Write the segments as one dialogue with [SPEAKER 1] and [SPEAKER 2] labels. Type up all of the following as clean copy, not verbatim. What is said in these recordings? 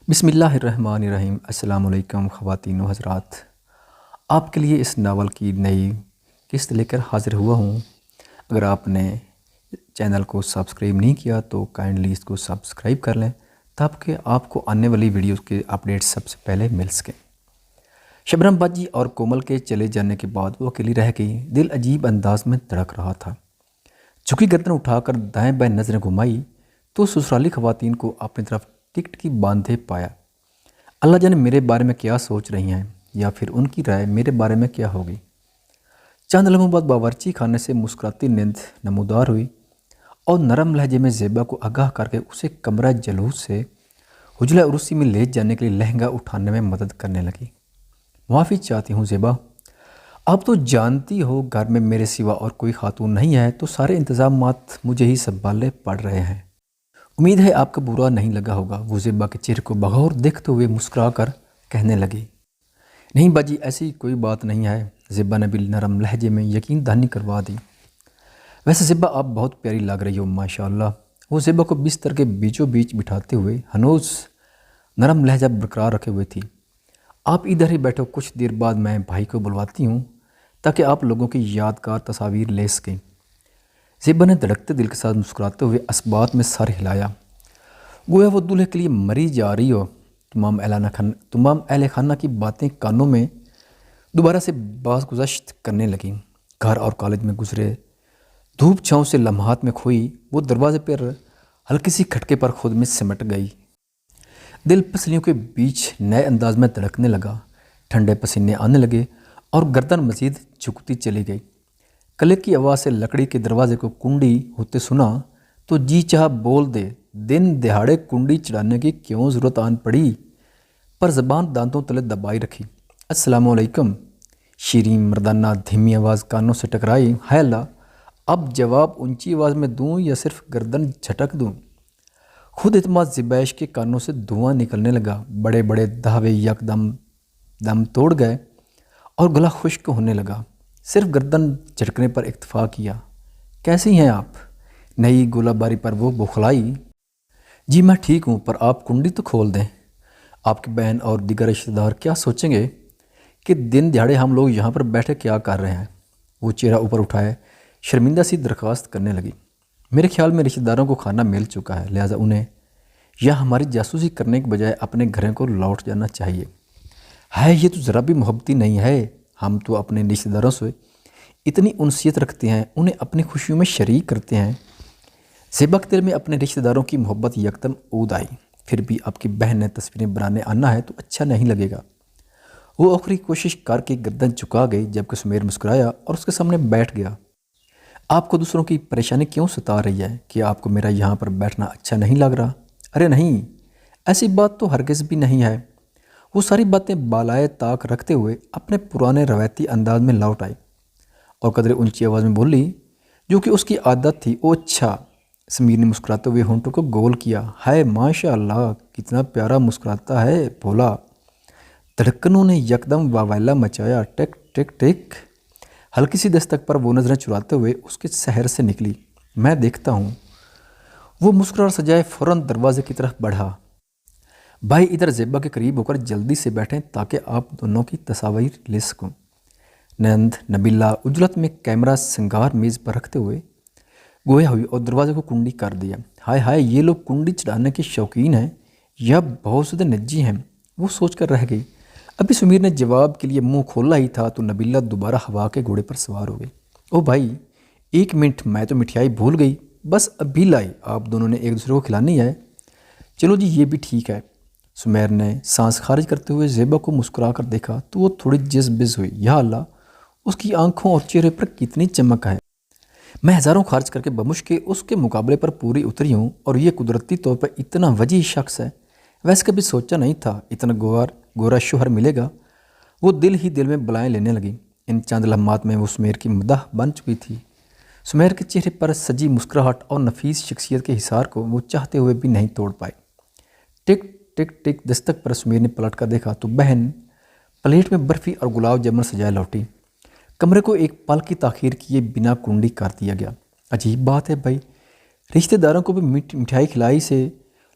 [SPEAKER 1] بسم اللہ الرحمن الرحیم۔ السلام علیکم خواتین و حضرات، آپ کے لیے اس ناول کی نئی قسط لے کر حاضر ہوا ہوں۔ اگر آپ نے چینل کو سبسکرائب نہیں کیا تو کائنڈلی اس کو سبسکرائب کر لیں تاکہ آپ کو آنے والی ویڈیوز کے اپڈیٹ سب سے پہلے مل سکیں۔ شبنم باجی اور کومل کے چلے جانے کے بعد وہ اکیلی رہ گئی۔ دل عجیب انداز میں دھڑک رہا تھا۔ جھکی گردن اٹھا کر دائیں بائیں نظریں گھمائی تو سسرالی خواتین کو اپنی طرف ٹکٹ کی باندھے پایا۔ اللہ جانے میرے بارے میں کیا سوچ رہی ہیں یا پھر ان کی رائے میرے بارے میں کیا ہوگی۔ چند لمحوں بعد باورچی خانے سے مسکراتی نیند نمودار ہوئی اور نرم لہجے میں زیبا کو آگاہ کر کے اسے کمرہ جلوس سے حجرہ عروسی میں لے جانے کے لیے لہنگا اٹھانے میں مدد کرنے لگی۔ معافی چاہتی ہوں زیبا، آپ تو جانتی ہو گھر میں میرے سوا اور کوئی خاتون نہیں ہے تو سارے انتظامات مجھے ہی سنبھالنے پڑ رہے ہیں۔ امید ہے آپ کا برا نہیں لگا ہوگا۔ وہ زیبا کے چہرے کو بغور دیکھتے ہوئے مسکرا کر کہنے لگی، نہیں باجی ایسی کوئی بات نہیں ہے۔ زیبا نے بھی نرم لہجے میں یقین دہانی کروا دی۔ ویسے زیبا آپ بہت پیاری لگ رہی ہو ماشاءاللہ۔ وہ زیبا کو بستر کے بیچوں بیچ بٹھاتے ہوئے ہنوز نرم لہجہ برقرار رکھے ہوئے تھی۔ آپ ادھر ہی بیٹھو، کچھ دیر بعد میں بھائی کو بلواتی ہوں تاکہ آپ لوگوں کی یادگار تصاویر لے سکیں۔ زیبا نے دھڑکتے دل کے ساتھ مسکراتے ہوئے اسبات میں سر ہلایا، گویا وہ دولہے کے لیے مری جا رہی ہو۔ تمام اہل خانہ کی باتیں کانوں میں دوبارہ سے باز گزشت کرنے لگیں۔ گھر اور کالج میں گزرے دھوپ چھاؤں سے لمحات میں کھوئی وہ دروازے پر ہلکی سی کھٹکے پر خود میں سمٹ گئی۔ دل پسلیوں کے بیچ نئے انداز میں دھڑکنے لگا، ٹھنڈے پسینے آنے لگے اور گردن مزید جھکتی چلی گئی۔ کلک کی آواز سے لکڑی کے دروازے کو کنڈی ہوتے سنا تو جی چاہ بول دے، دن دہاڑے کنڈی چڑھانے کی کیوں ضرورت آن پڑی، پر زبان دانتوں تلے دبائی رکھی۔ السلام علیکم، شیرین مردانہ دھیمی آواز کانوں سے ٹکرائی۔ ہے اللہ، اب جواب اونچی آواز میں دوں یا صرف گردن جھٹک دوں؟ خود اعتماد زبیش کے کانوں سے دھواں نکلنے لگا، بڑے بڑے دھاوے یک دم توڑ گئے اور گلا خشک ہونے لگا۔ صرف گردن جھٹکنے پر اکتفا کیا۔ کیسی ہیں آپ؟ نئی گولہ باری پر وہ بوکھلائی۔ جی میں ٹھیک ہوں، پر آپ کنڈی تو کھول دیں۔ آپ کی بہن اور دیگر رشتہ دار کیا سوچیں گے کہ دن دیہڑے ہم لوگ یہاں پر بیٹھے کیا کر رہے ہیں؟ وہ چہرہ اوپر اٹھائے شرمندہ سی درخواست کرنے لگی۔ میرے خیال میں رشتہ داروں کو کھانا مل چکا ہے، لہٰذا انہیں یا ہماری جاسوسی کرنے کے بجائے اپنے گھروں کو لوٹ جانا چاہیے۔ ہے یہ تو ذرا بھی محبتی نہیں ہے۔ ہم تو اپنے رشتہ داروں سے اتنی انسیت رکھتے ہیں، انہیں اپنی خوشیوں میں شریک کرتے ہیں۔ زیبا کے دل میں اپنے رشتہ داروں کی محبت یکدم اود آئی۔ پھر بھی آپ کی بہن نے تصویریں بنانے آنا ہے تو اچھا نہیں لگے گا۔ وہ آخری کوشش کر کے گردن جھکا گئی جبکہ سمیر مسکرایا اور اس کے سامنے بیٹھ گیا۔ آپ کو دوسروں کی پریشانی کیوں ستا رہی ہے کہ آپ کو میرا یہاں پر بیٹھنا اچھا نہیں لگ رہا؟ ارے نہیں، ایسی بات تو ہرگز بھی نہیں ہے۔ وہ ساری باتیں بالائے طاق رکھتے ہوئے اپنے پرانے روایتی انداز میں لوٹ آئی اور قدرے اونچی آواز میں بولی جو کہ اس کی عادت تھی، او اچھا۔ سمیر نے مسکراتے ہوئے ہونٹوں کو گول کیا۔ ہائے ماشاء اللہ، کتنا پیارا مسکراتا ہے بھولا۔ دھڑکنوں نے یکدم واویلا مچایا، ٹک ٹک ٹک۔ ہلکی سی دستک پر وہ نظریں چراتے ہوئے اس کے سحر سے نکلی۔ میں دیکھتا ہوں۔ وہ مسکرا سجائے فوراً دروازے کی طرف بڑھا۔ بھائی ادھر زیبا کے قریب ہو کر جلدی سے بیٹھیں تاکہ آپ دونوں کی تصاویر لے سکوں۔ نند نبیلہ اجلت میں کیمرہ سنگار میز پر رکھتے ہوئے گویا ہوئی اور دروازے کو کنڈی کر دیا۔ ہائے ہائے، یہ لوگ کنڈی چڑھانے کے شوقین ہیں یا بہت زیادہ نجی ہیں؟ وہ سوچ کر رہ گئی۔ ابھی سمیر نے جواب کے لیے منہ کھولا ہی تھا تو نبیلہ دوبارہ ہوا کے گھوڑے پر سوار ہو گئی۔ او بھائی ایک منٹ، میں تو مٹھائی بھول گئی، بس ابھی لائی۔ آپ دونوں نے ایک دوسرے کو کھلانی ہے؟ چلو جی یہ بھی ٹھیک ہے۔ سمیر نے سانس خارج کرتے ہوئے زیبا کو مسکرا کر دیکھا تو وہ تھوڑی جز بز ہوئی۔ یا اللہ، اس کی آنکھوں اور چہرے پر کتنی چمک ہے۔ میں ہزاروں خرچ کر کے بمشکل اس کے مقابلے پر پوری اتری ہوں اور یہ قدرتی طور پر اتنا وجیح شخص ہے۔ ویسے کبھی سوچا نہیں تھا اتنا گورا شوہر ملے گا۔ وہ دل ہی دل میں بلائیں لینے لگی۔ ان چند لمحات میں وہ سمیر کی مداح بن چکی تھی۔ سمیر کے چہرے پر سجی مسکراہٹ اور نفیس شخصیت کے حصار کو وہ چاہتے ہوئے بھی نہیں توڑ پائے۔ ٹک ٹک ٹک دستک پر سمیر نے پلٹ کر دیکھا تو بہن پلیٹ میں برفی اور گلاب جامن سجائے لوٹی۔ کمرے کو ایک پل کی تاخیر کیے بنا کنڈی کر دیا گیا۔ عجیب بات ہے بھائی، رشتہ داروں کو بھی مٹھائی کھلائی سے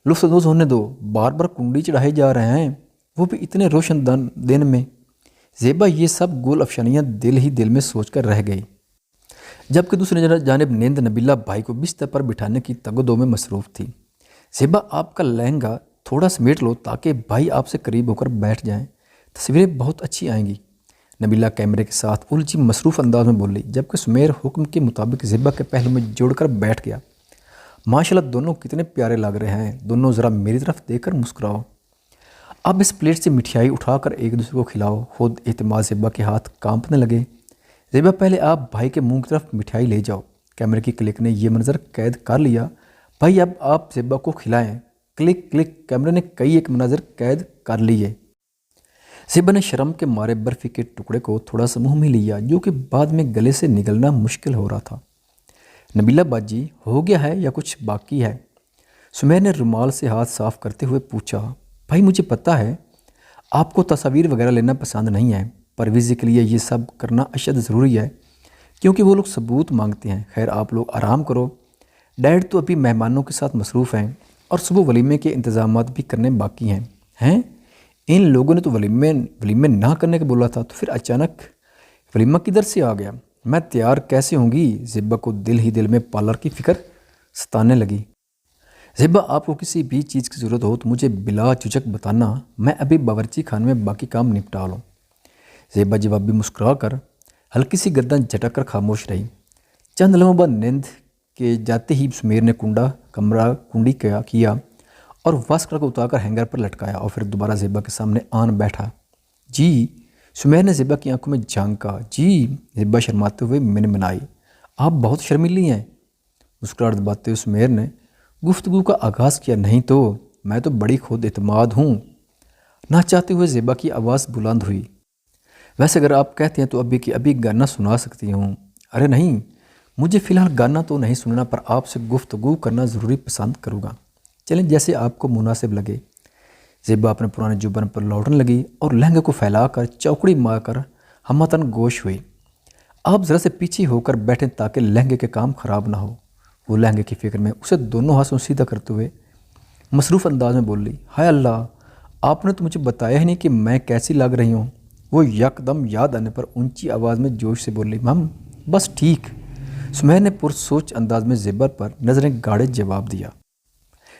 [SPEAKER 1] लुत्फ अंदोज़ होने दो, बार बार कुंडी चढ़ाए जा रहे हैं, वो भी इतने रोशन दिन में। ज़ेबा ये सब गोल अफशानियाँ दिल ही दिल में सोच कर रह गई, जबकि दूसरी जानिब नींद नबीला भाई को बिस्तर पर बिठाने की तगदो में मसरूफ़ थी। ज़ेबा आपका लहंगा थोड़ा समेट लो ताकि भाई आपसे करीब होकर बैठ जाएं, तस्वीरें बहुत अच्छी आएंगी। नबीला कैमरे के साथ उलझी मसरूफ़ अंदाज में बोली, जबकि सुमेर हुक्म के मुताबिक ज़ेबा के पहलू में जोड़कर बैठ गया। माशाल्लाह दोनों कितने प्यारे लग रहे हैं, दोनों ज़रा मेरी तरफ देखकर मुस्कुराओ। अब इस प्लेट से मिठाई उठाकर एक दूसरे को खिलाओ। खुद एतमाद ज़ेबा के हाथ कांपने लगे। ज़ेबा पहले आप भाई के मुंह की तरफ मिठाई ले जाओ। कैमरे की क्लिक ने यह मंजर कैद कर लिया। भाई अब आप ज़ेबा को खिलाएं। क्लिक क्लिक, कैमरे ने कई एक मंजर कैद कर लिए। ज़ेबा ने शर्म के मारे बर्फ़ी के टुकड़े को थोड़ा सा मुँह में लिया, जो कि बाद में गले से निकलना मुश्किल हो रहा था। नबीला बाजी, हो गया है या कुछ बाकी है? सुमेर ने रुमाल से हाथ साफ़ करते हुए पूछा। भाई मुझे पता है आपको तस्वीर वगैरह लेना पसंद नहीं है, पर वीज़े के लिए ये सब करना अशद ज़रूरी है, क्योंकि वो लोग सबूत मांगते हैं। खैर आप लोग आराम करो, डैड तो अभी मेहमानों के साथ मसरूफ़ हैं और सुबह वलीमे के इंतज़ामात भी करने बाकी हैं। इन लोगों ने तो वलीमे ना करने का बोला था, तो फिर अचानक वलीमा किधर से आ गया? मैं तैयार कैसे होंगी? ज़ेबा को दिल ही दिल में पार्लर की फ़िक्र सताने लगी। ज़ेबा आपको किसी भी चीज़ की ज़रूरत हो तो मुझे बिला झिझक बताना, मैं अभी बावर्ची खाने में बाकी काम निपटा लूँ। ज़ेबा जवाबी मुस्कुरा कर हल्की सी गर्दन झटक कर खामोश रही। चंद लम्हों बाद नींद के जाते ही सुमेर ने कुंडी किया और वास्कर को उतारकर हैंगर पर लटकाया और फिर दोबारा ज़ेबा के सामने आन बैठा। जी, सुमेर ने ज़ेबा की आंखों में झांका। जी, ज़ेबा शर्माते हुए मैंने मनाई। आप बहुत शर्मीली हैं। मुस्कुराहट दबाते हुए सुमेर ने गुफ्तगू का आगाज़ किया। नहीं तो मैं तो बड़ी खुद एतमाद हूँ। ना चाहते हुए ज़ेबा की आवाज़ बुलंद हुई। वैसे अगर आप कहते हैं तो अभी की अभी गाना सुना सकती हूँ। अरे नहीं, मुझे फ़िलहाल गाना तो नहीं सुनना, पर आपसे गुफ्तगू करना ज़रूरी पसंद करूँगा। चलें जैसे आपको मुनासिब लगे। ज़ेबा अपने पुराने जुबान पर लौटने लगी और लहंगे को फैलाकर चौकड़ी मारकर हमतन गोश हुई। आप ज़रा से पीछे होकर बैठें ताकि लहंगे के काम ख़राब ना हो। वो लहंगे की फ़िक्र में उसे दोनों हाथों सीधा करते हुए मसरूफ़ अंदाज में बोली, हाय अल्लाह, आपने तो मुझे बताया ही नहीं कि मैं कैसी लग रही हूँ। वो यकदम याद आने पर ऊंची आवाज़ में जोश से बोली, मम बस ठीक। सुमेर ने पुरसोच अंदाज में ज़ेबा पर नज़रें गाड़े जवाब दिया।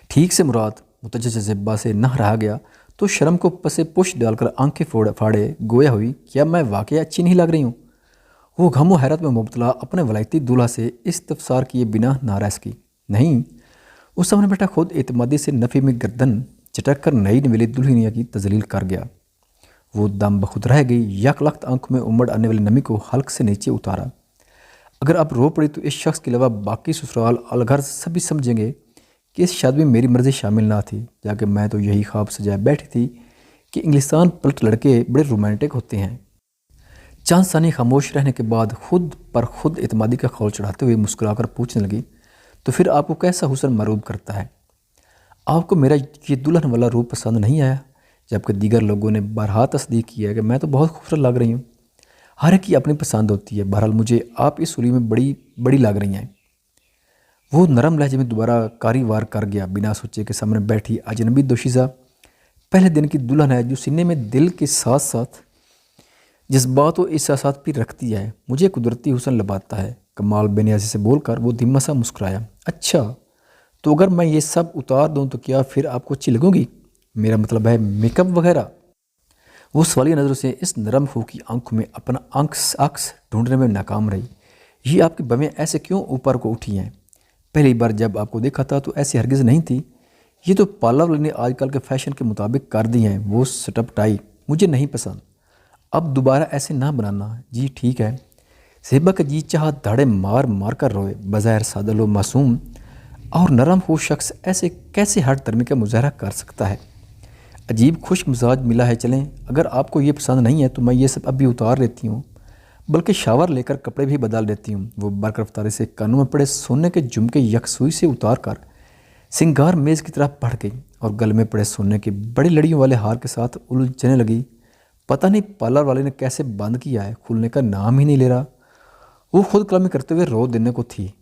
[SPEAKER 1] ठीक से मुराद? मुतजस्सिम ज़ेबा से न रहा गया तो शर्म को पसे पुश डालकर आंखें फाड़े गोया हुई, क्या मैं वाकई अच्छी नहीं लग रही हूँ? वो गम व हैरत में मुब्तला अपने वलायती दूल्हा से इस्तफसार किए बिना ना रह सकी। नहीं, उस सामने बैठा खुद एतमादी से नफ़ी में गर्दन चटक कर नई नवेली दुल्हनिया की तजलील कर गया। वो दम बखुद रह गई। यकलख्त आंखों में उमड़ आने वाली नमी को हल्क से नीचे उतारा। अगर आप रो पड़ी तो इस शख्स के अलावा बाकी ससुराल अलघर सभी समझेंगे कि इस शादी में मेरी मर्ज़ी शामिल ना थी, जाके मैं तो यही ख्वाब सजाए बैठी थी कि इंग्लिस्तान पलट लड़के बड़े रोमांटिक होते हैं। चंद सानी खामोश रहने के बाद खुद पर खुद एतमादी का खौल चढ़ाते हुए मुस्कुराकर पूछने लगी, तो फिर आपको कैसा हुस्न मरूब करता है? आपको मेरा ये दुल्हन वाला रूप पसंद नहीं आया? जबकि दीगर लोगों ने बारहा तस्दीक किया कि मैं तो बहुत खूबसूरत लग रही हूँ। हर एक की अपनी पसंद होती है। बहरहाल मुझे आप इस सूली में बड़ी लग रही हैं। वो नरम लहजे में दोबारा कारी वार कर गया। बिना सोचे के सामने बैठी अजनबी दोशीज़ा पहले दिन की दुल्हन है, जो सीने में दिल के साथ साथ जज्बात व एहसासात भी रखती है। मुझे कुदरती हुस्न लबाता है। कमाल बेनियाजी से बोलकर वो धीमा सा मुस्कुराया। अच्छा, तो अगर मैं ये सब उतार दूँ तो क्या फिर आपको अच्छी लगूंगी? मेरा मतलब है मेकअप वगैरह। वो सवालिया नज़रों से इस नरम फू की आंखों में अपना अक्स ढूंढने में नाकाम रही। ये आपकी बमें ऐसे क्यों ऊपर को उठी हैं? पहली बार जब आपको देखा था तो ऐसी हरगिज़ नहीं थी। ये तो पार्लर वाले ने आजकल के फैशन के मुताबिक कर दी हैं। वो स्टप टाई मुझे नहीं पसंद। अब दोबारा ऐसे ना बनाना। जी ठीक है। ज़ेबा का जी चाह धाड़े मार मार कर रोए। बज़ाहिर सादल व मासूम और नरम हो शख्स ऐसे कैसे हर तरमी का मुजाहरा कर सकता है? अजीब खुश मिजाज मिला है। चलें, अगर आपको ये पसंद नहीं है तो मैं ये सब अभी उतार लेती हूँ, बल्कि शावर लेकर कपड़े भी बदल देती हूँ। वो बरक रफ्तारी से कानों में पड़े सोने के झुमके यकसुई से उतार कर सिंगार मेज़ की तरफ बढ़ गई और गले में पड़े सोने के बड़ी लड़ियों वाले हार के साथ उलझने लगी। पता नहीं पार्लर वाले ने कैसे बंद किया है, खुलने का नाम ही नहीं ले रहा। वो खुद कलमी करते हुए रो देने को थी